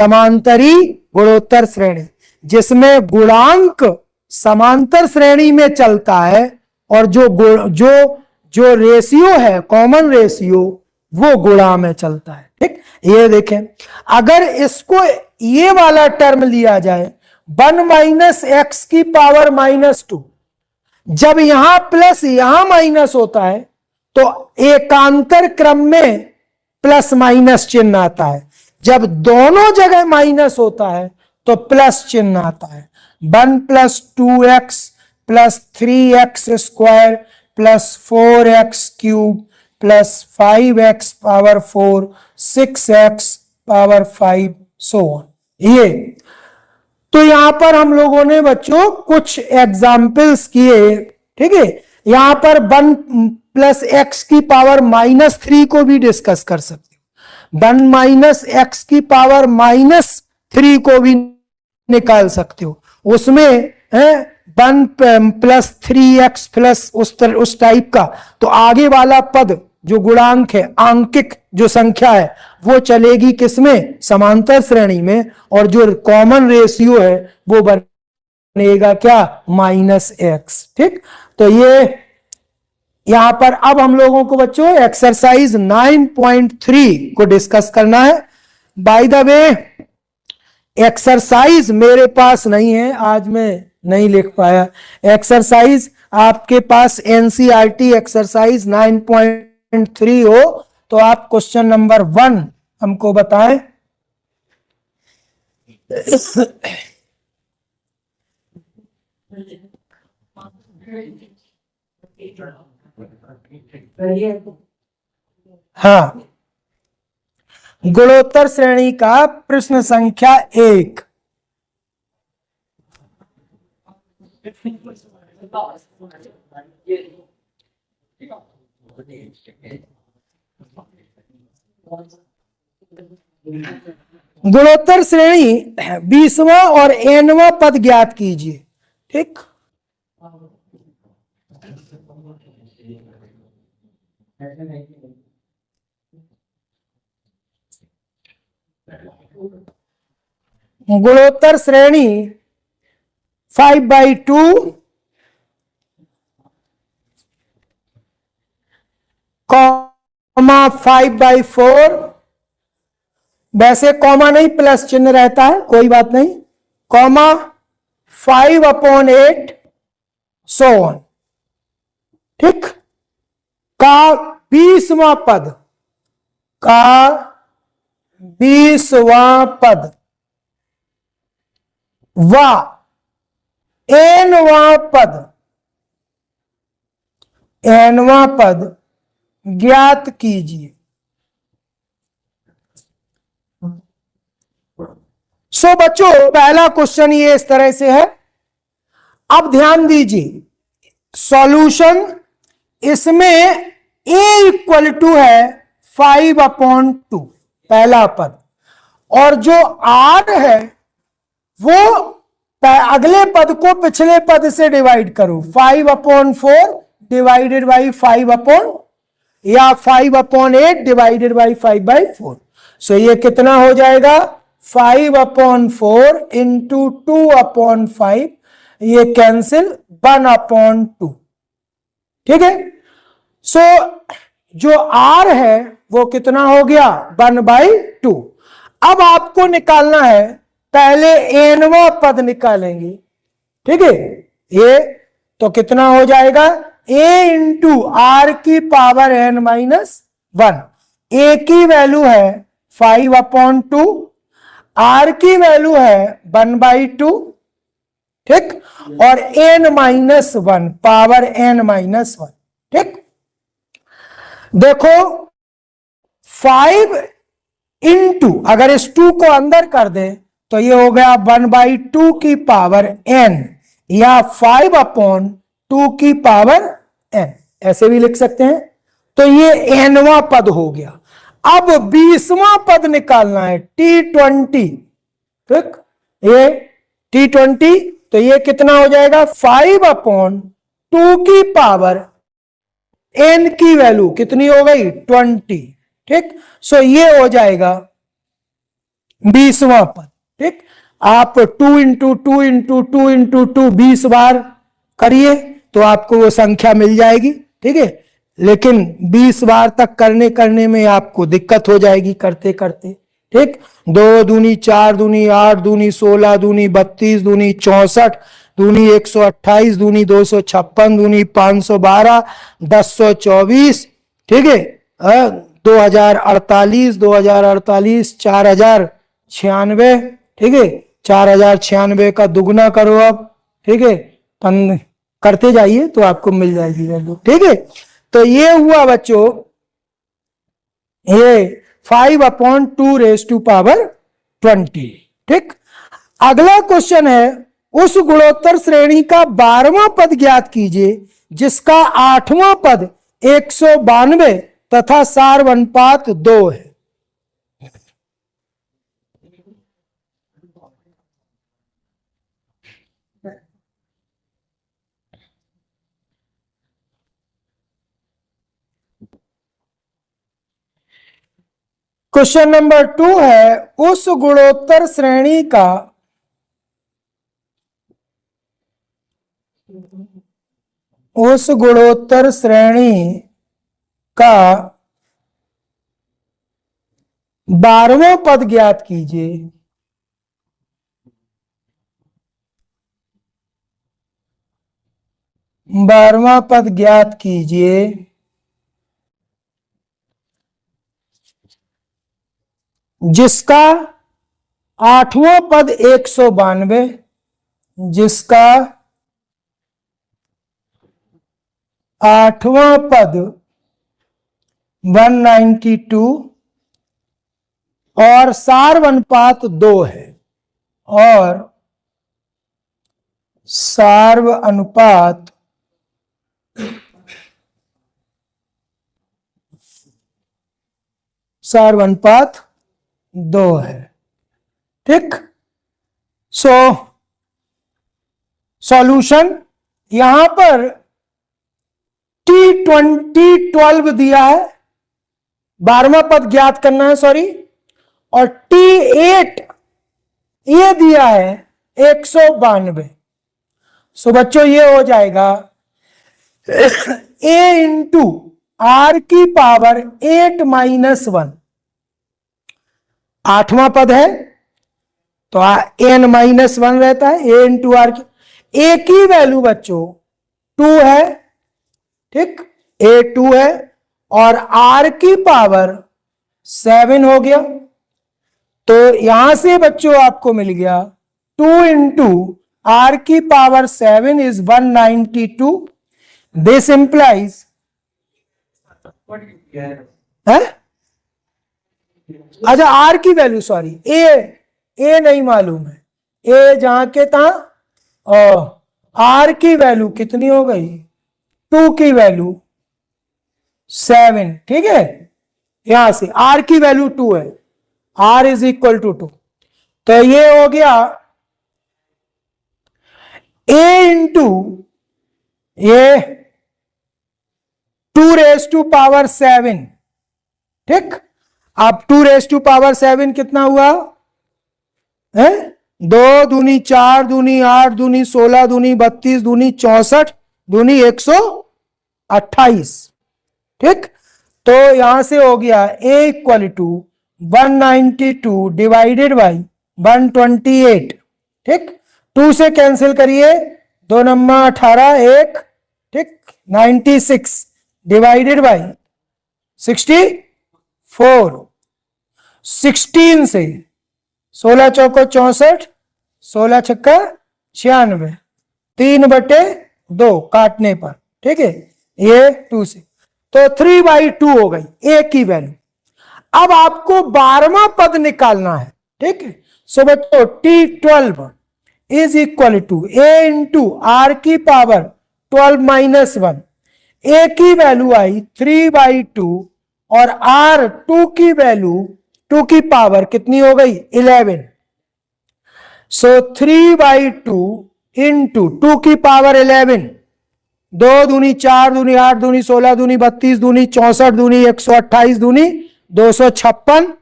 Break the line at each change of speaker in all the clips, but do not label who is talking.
समांतरी गुणोत्तर श्रेणी, जिसमें गुणांक समांतर श्रेणी में चलता है और जो रेशियो है, कॉमन रेशियो, वो गुणा में चलता है। ठीक, ये देखें, अगर इसको ये वाला टर्म लिया जाए 1 माइनस एक्स की पावर -2, जब यहां प्लस यहां माइनस होता है तो एकांतर क्रम में प्लस माइनस चिन्ह आता है, जब दोनों जगह माइनस होता है तो प्लस चिन्ह आता है। 1 + 2x + 3x² + 4x³ + 5x power 4 6x power 5 so on. ये तो यहां पर हम लोगों ने बच्चों कुछ एग्जाम्पल्स किए। ठीक है, यहां पर 1 + x की पावर -3 को भी डिस्कस कर सकते हो, 1 माइनस एक्स की पावर -3 को भी निकाल सकते हो। उसमें है 1 + 3x प्लस उस टाइप का, तो आगे वाला पद जो गुणांक है, आंकिक जो संख्या है, वो चलेगी किसमें, समांतर श्रेणी में, और जो कॉमन रेशियो है वो बनेगा क्या, -x। ठीक, तो ये यहां पर अब हम लोगों को बच्चों एक्सरसाइज 9.3 को डिस्कस करना है। बाय द वे एक्सरसाइज मेरे पास नहीं है, आज मैं नहीं लिख पाया। एक्सरसाइज आपके पास एनसीईआरटी एक्सरसाइज 9.3 हो तो आप क्वेश्चन नंबर 1 हमको बताएं। हाँ, गुणोत्तर श्रेणी का प्रश्न संख्या 1। गुणोत्तर श्रेणी 20वां और nवां पद ज्ञात कीजिए। ठीक, गुणोत्तर श्रेणी 5/2 कॉमा 5/4, वैसे कॉमा नहीं प्लस चिन्ह रहता है, कोई बात नहीं, कॉमा 5/8 सो ऑन। ठीक, का 20वां पद, का 20वां पद व nवां पद, nवां पद ज्ञात कीजिए। सो बच्चों पहला क्वेश्चन ये इस तरह से है। अब ध्यान दीजिए सॉल्यूशन, इसमें a = है 5/2 पहला पद, और जो r है वो अगले पद को पिछले पद से डिवाइड करो, 5/4 डिवाइडेड बाई 5 या 5/8 डिवाइडेड बाई 5/4। सो ये कितना हो जाएगा, 5/4 इंटू 2/5, ये कैंसिल 1/2। ठीक है, सो जो r है वो कितना हो गया, 1/2। अब आपको निकालना है, पहले nवां पद निकालेंगे। ठीक है, ये तो कितना हो जाएगा, a इंटू r की पावर n-1। a की वैल्यू है 5/2, r की वैल्यू है 1/2। ठीक, और n-1 पावर n-1। ठीक, देखो 5 इंटू, अगर इस 2 को अंदर कर दे तो ये हो गया 1/2 की पावर n, या 5/2 की पावर n, ऐसे भी लिख सकते हैं। तो ये nवां पद हो गया। अब 20वां पद निकालना है, T20। ठीक, ये T20, तो ये कितना हो जाएगा, 5/2 की पावर n की वैल्यू कितनी हो गई, 20। ठीक, सो ये हो जाएगा 20वां पद। ठीक, आप 2 × 2 × 2 × 2 20 बार करिए तो आपको वो संख्या मिल जाएगी। ठीक है, लेकिन 20 बार तक करने में आपको दिक्कत हो जाएगी करते करते। ठीक, 2 दूनी 4 दूनी 8 दूनी 16 दूनी 32 दूनी 64 दूनी 128 दूनी 256 दूनी 512 1024। ठीक है, 2048 2048 4096। ठीक है, 4096 का दुगना करो अब। ठीक है, करते जाइए तो आपको मिल जाएगी वैल्यू। ठीक है, तो ये हुआ बच्चों ये 5/2⁻²0। ठीक, अगला क्वेश्चन है उस गुणोत्तर श्रेणी का 12वां पद ज्ञात कीजिए जिसका 8वां पद 192 तथा सार अनुपात 2 है। क्वेश्चन नंबर 2 है उस गुणोत्तर श्रेणी का का 12वां पद ज्ञात कीजिए। बारहवां पद ज्ञात कीजिए जिसका 8वां पद 192, जिसका 8वां पद 192 और सार अनुपात 2 है। और सार्व अनुपात सार्व अनुपात 2 है। ठीक, सॉल्यूशन यहां पर T12 दिया है, 12वां पद ज्ञात करना है, सॉरी, और T8 ये दिया है 192। सो बच्चों ये हो जाएगा a इंटू r की पावर 8 - 1। 8वां पद है तो n - 1 रहता है, a इंटू आर की। a की वैल्यू बच्चों 2 है। ठीक, a 2 है और r की पावर 7 हो गया। तो यहां से बच्चों आपको मिल गया 2 इंटू r की पावर 7 इज 192। दिस इंप्लाइज है, अच्छा r की वैल्यू, सॉरी a नहीं मालूम है, a जहां के था, और r की वैल्यू कितनी हो गई, 2 की वैल्यू 7। ठीक है, यहां से r की वैल्यू 2 है, r इज इक्वल टू 2। तो ये हो गया a इंटू ये 2⁻7। ठीक, अब 2⁻7 कितना हुआ है, 2 दूनी 4 दूनी 8 दूनी 16 दूनी 32 दूनी 64 दूनी 128। ठीक, तो यहां से हो गया a equal to 192 divided by 128। ठीक, 2 से कैंसिल करिए, 2 नम्मा 18 1। ठीक, 96 डिवाइडेड बाई 64। 16 से 16 चौको 64, 16 छक्का 96, 3/2 काटने पर। ठीक है, ये 2 से तो 3/2 हो गई a की वैल्यू। अब आपको 12वां पद निकालना है। ठीक है, सो बच्चों T12 is equal to a into r की पावर 12 - 1। a की वैल्यू आई 3/2 और r 2 की वैल्यू 2 की पावर कितनी हो गई 11। सो 3/2 इंटू 2 की पावर 11, 2 दूनी 4 दूनी 8 दूनी 16 दूनी 32 दूनी 64 दूनी 128 दूनी 256।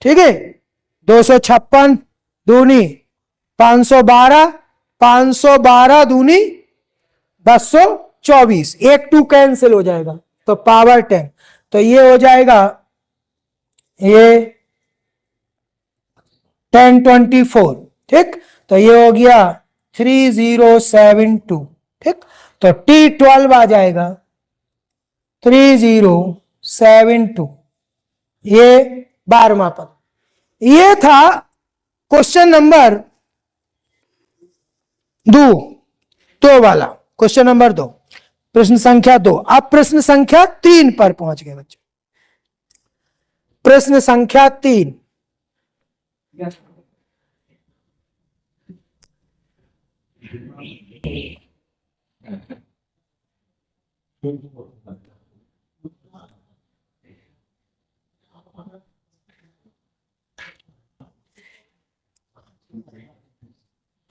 ठीक है, 256 दूनी 512, 512 दूनी 1024, एक 2 कैंसिल हो जाएगा तो पावर 10, तो ये हो जाएगा ये 1024, ठीक। तो ये हो गया 3072, ठीक। तो T12 आ जाएगा 3072, ये 12वां पद। ये था क्वेश्चन नंबर 2 वाला, क्वेश्चन नंबर 2, प्रश्न संख्या 2। अब प्रश्न संख्या 3 पर पहुंच गए बच्चों। प्रश्न संख्या 3,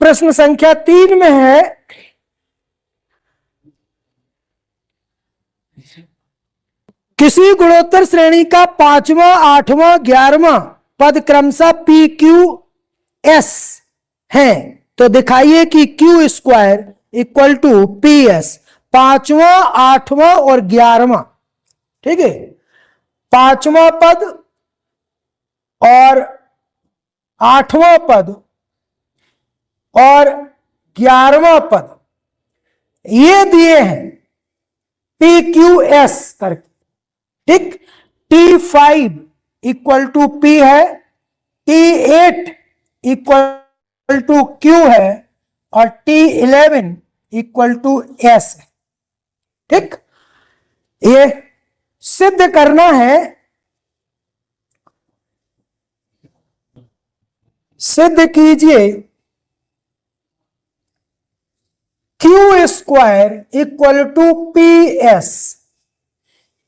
प्रश्न संख्या 3 में है किसी गुणोत्तर श्रेणी का 5वां, 8वां, 11वां पद क्रमशः पी क्यू एस है, तो दिखाइए कि Q square equal to P S, 5वां, 8वां और 11वां, ठीक है। 5वां पद और 8वां पद और 11वां पद ये दिए हैं पी क्यू एस करके, ठीक। T5 इक्वल टू P है, T8 इक्वल टू Q है और T11 इक्वल टू S है, ठीक। ये सिद्ध करना है, सिद्ध कीजिए Q square equal to P S,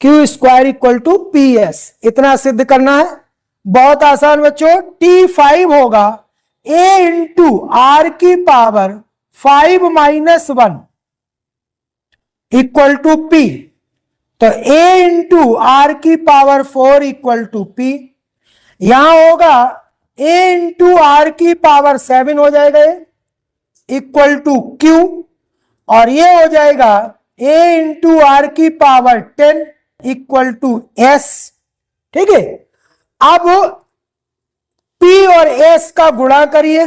Q square equal to P S, इतना सिद्ध करना है। बहुत आसान बच्चों, T5 होगा A इंटू आर की power 5 minus 1 equal to P, तो A इंटू आर की पावर 4 इक्वल टू P। यहां होगा A इंटू आर की पावर 7 हो जाएगा इक्वल टू Q, और ये हो जाएगा A इंटू आर की पावर 10 इक्वल टू S, ठीक है। अब P और S का गुणा करिए,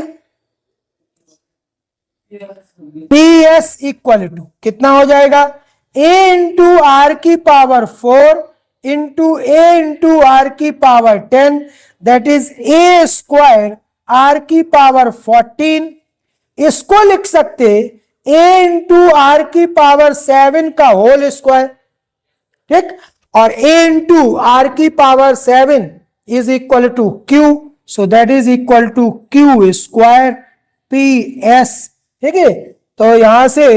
PS इक्वल टू कितना हो जाएगा, A इंटू आर की power 4 into A into R की power 10, that is A square R की पावर 14। इसको लिख सकते A इंटू आर की पावर 7 का होल स्क्वायर, ठीक, और A इंटू आर की power 7 is equal to Q, so that is equal to Q square P S, ठीक है। तो यहां से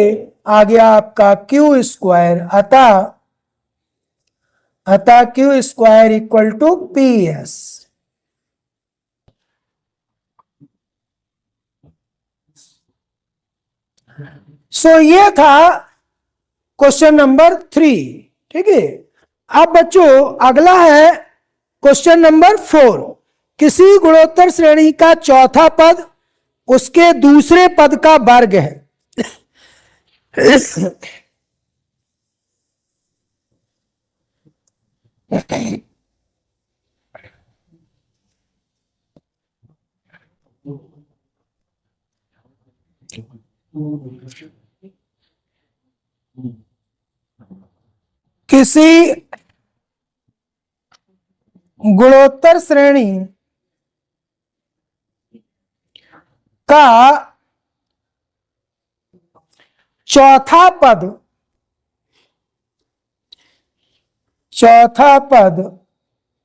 आ गया आपका Q स्क्वायर, अतः Q square equal to P S. So ये था क्वेश्चन नंबर 3, ठीक है। अब बच्चों अगला है क्वेश्चन नंबर 4। किसी गुणोत्तर श्रेणी का चौथा पद उसके दूसरे पद का वर्ग है। किसी गुणोत्तर श्रेणी का चौथा पद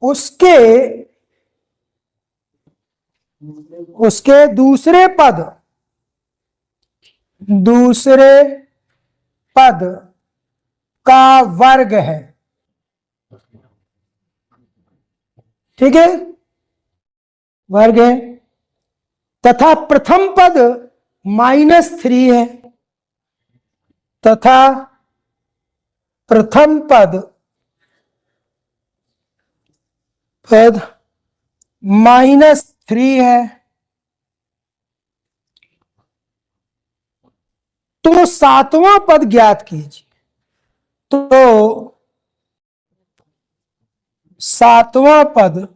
उसके दूसरे पद का वर्ग है, ठीक है, वर्ग है, तथा प्रथम पद -3 है, तथा प्रथम पद -3 3 है। तो सातवां पद ज्ञात कीजिए। तो सातवां पद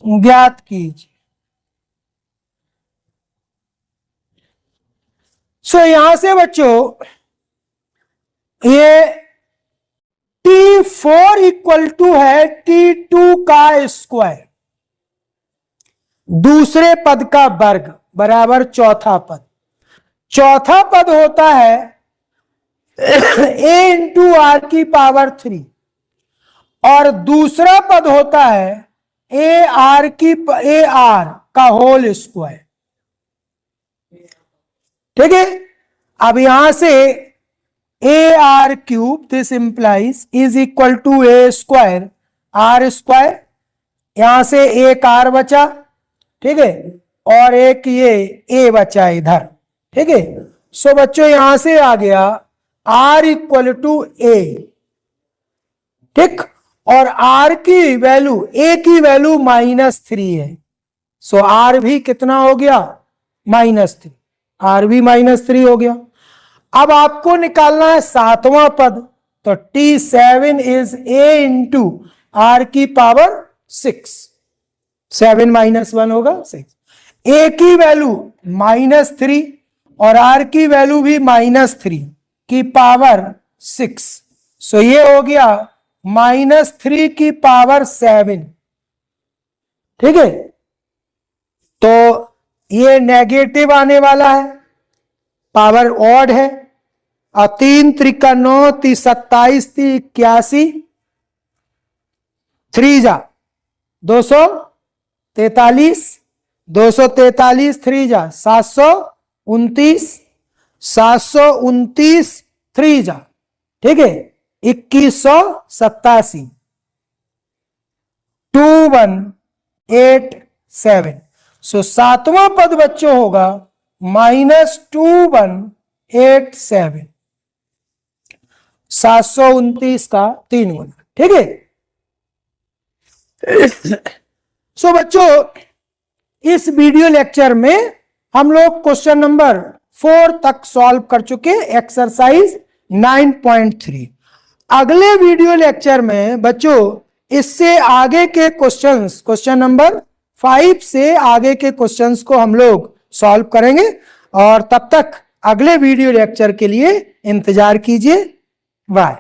ज्ञात कीजिए। सो यहां से बच्चों ये T4 इक्वल टू है T2 का स्क्वायर, दूसरे पद का वर्ग बराबर चौथा पद। चौथा पद होता है a इंटू आर की पावर 3 और दूसरा पद होता है ए आर का होल स्क्वायर। ठीक है। अब यहां से A R cube this implies is equal to A square R square. यहां से एक आर बचा, ठीक है, और एक ये ए बचा इधर। ठीक है। सो बच्चों यहां से आ गया आर इक्वल टू ए। ठीक। और आर की वैल्यू, ए की वैल्यू -3 है। सो आर भी कितना हो गया? -3। आर भी -3 हो गया। अब आपको निकालना है सातवां पद। तो T7 is A into R की पावर 6। 7 - 1 होगा 6। ए की वैल्यू -3 और आर की वैल्यू भी -3 की पावर 6। सो ये हो गया -3 की पावर 7। ठीक है। तो ये नेगेटिव आने वाला है, पावर ऑड है। और 3 त्रिका 9, 27, 81, 3 जा 243, 243 3 जा 729, 729 3 जा, ठीक है, 2187, 2187। सो सातवां पद बच्चों होगा -2187, 729 का 3 गुना। ठीक है। सो बच्चों इस वीडियो लेक्चर में हम लोग क्वेश्चन नंबर 4 तक सॉल्व कर चुके, एक्सरसाइज 9.3। अगले वीडियो लेक्चर में बच्चों इससे आगे के क्वेश्चंस, क्वेश्चन नंबर 5 से आगे के क्वेश्चंस को हम लोग सॉल्व करेंगे। और तब तक अगले वीडियो लेक्चर के लिए इंतजार कीजिए। बाय।